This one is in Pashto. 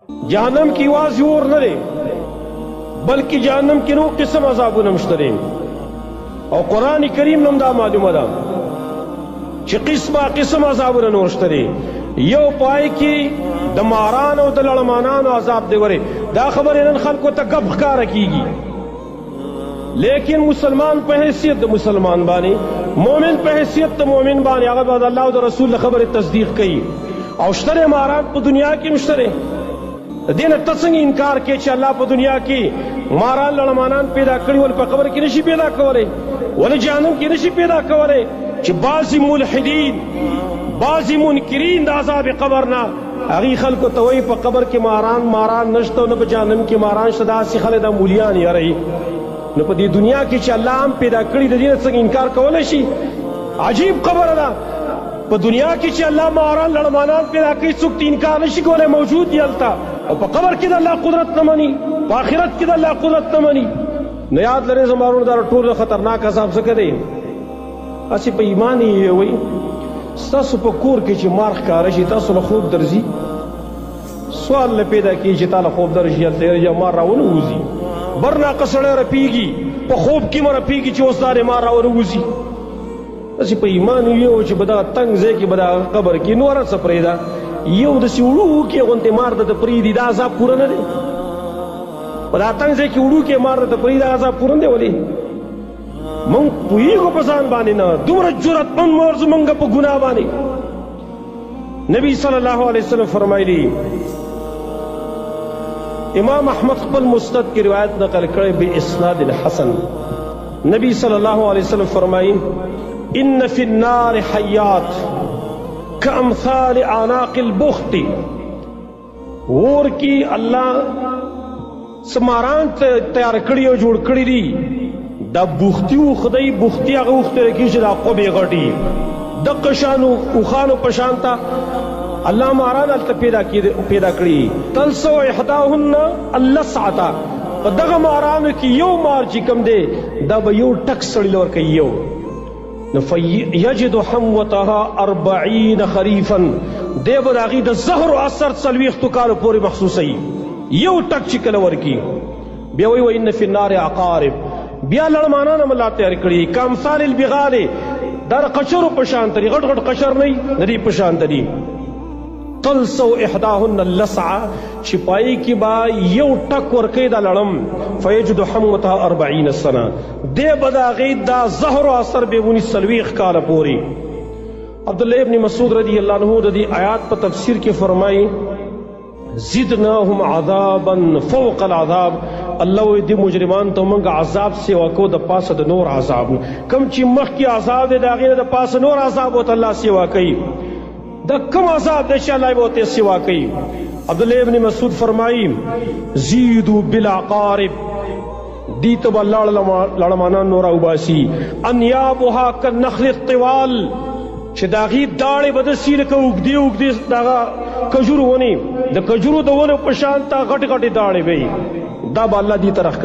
جهنم کی واز اور نه دی بلکې جهنم کې نو قسم عذابونه مشته دي او قرآن کریم نوم دا معلومه ده چې قسم عذابونه نور شته دي یو پای کې د ماران او د لړمانانو عذاب دی وره دا خبره نن خلکو ته غب ښکاره کیږي لیکن مسلمان په حیثیت د مسلمان باندې مومن په حیثیت د مومن باندې هغه بعد الله او د رسول خبره تصدیق کوي او شتره ماران په دنیا کې مشتره دین ته څنګه انکار کوي چې الله په دنیا کې ماران لړمانان پیدا کړی ول په قبر کې نشي پیدا کولای ول جهنم کې نشي پیدا کولای چې بعضی ملحدین بعضی منکرین د عذاب قبر نه هغه خلکو ته وایي په قبر کې ماران نشته نو په جهنم کې ماران شته داسې خلک د مولیان یاري نو په دې دنیا کې چې الله هم پیدا کړی د دې څنګه انکار کولای شي عجیب خبره ده په دنیا کې چې الله ماران لړمانان پیدا کړي څوک انکار نشي کولای موجود دی التا او په قبر کې د الله قدرت نه مني په آخرت کې د الله قدرت نه مني نو یاد لرئ زمارون دا ټول خطرناک عذاب څه کوي اسی په ایمان یې وي ستاسو په کور کې چې مار ښکاره شي تاسو له خوب درځي سوال له پیدا کېږي چې تاله خوب درشي هلته یا مار راونه وځي برناقه سړی رپېږي په خوب کې مو رپېږي چې اوس دا مار راونه وځي اسی په ایمان یې چې به دغه تنګ ځای کې به دغه قبر کې نوره څه پرېږده یو داسې وړو کې غوندې مار درته پرېږدي دا عذاب پوره نه دی په دا تنګ ځای کې وړو کې مار درته پرېږدي دا عذاب پوره نه دی ولې مونږ پوهېږو په ځان باندې نه دومره جرأتمند مور زمونږ په ګناه باندې نبی صلی الله علیه وسلم فرمایلي امام احمد خپل مسند کی روایت نقل کړی باسناد حسن نبی صلی الله علیه وسلم فرمایي ان فی النار حیات کامثال اعناق البخت اور کی الله سماران تیار کړی او جوړ کړی دي دا بوختی او خدای بوختی هغه وخت کې چې دا قبې غټي د قشانو او خانو پشانتا الله ماران الته پیدا کړی تلسو احداهن اللسعتا په دغه مارانو کې یو مار چې کم دی دا به یو ټک سړی لور کوي یو نو یجد حموتها 40 خریفا دی به د هغې د زهر و اثر 40 کالو پورې محسوسوي یو ټک چې کله ورکي بیا وایي وان فی النار عقارب بیا لړمانان هم الله تیار کړي کامثال البغال دا د قشرو په شان دي غټ غټ قشر نه د دې په شان دي تلسو احداهن اللسعه چې پای کې با یو ټک ورکوي دا لړم فیجد حموتها 40 سنه دی به د هغې دا زهر و اثر به ونی 40 کاله پورې عبدالله ابن مسعود رضی الله عنه د دې آیات په تفسیر کې فرمایي زدناهم عذابا فوق العذاب الله وی دی مجرمان ته موږ عذاب سیوا کو د پاسه د نور عذاب کم چې مخکې عذاب دی د هغې د پاسه نور عذاب ورته الله سیوا کوي دا کم عذاب دی چې الله ورته سیوا کوي عبدالله ابن مسعود فرمایي زیدو بالعقارب دی ته به لړمانان نور اوباسي انیابها کالنخل الطوال چې د هغې داړې به داسې لکه اوږدې اوږدې دغه کجورو ونې د کجورو د ونو په شان ته غټې غټې داړې به دا به الله دې ته راښکاره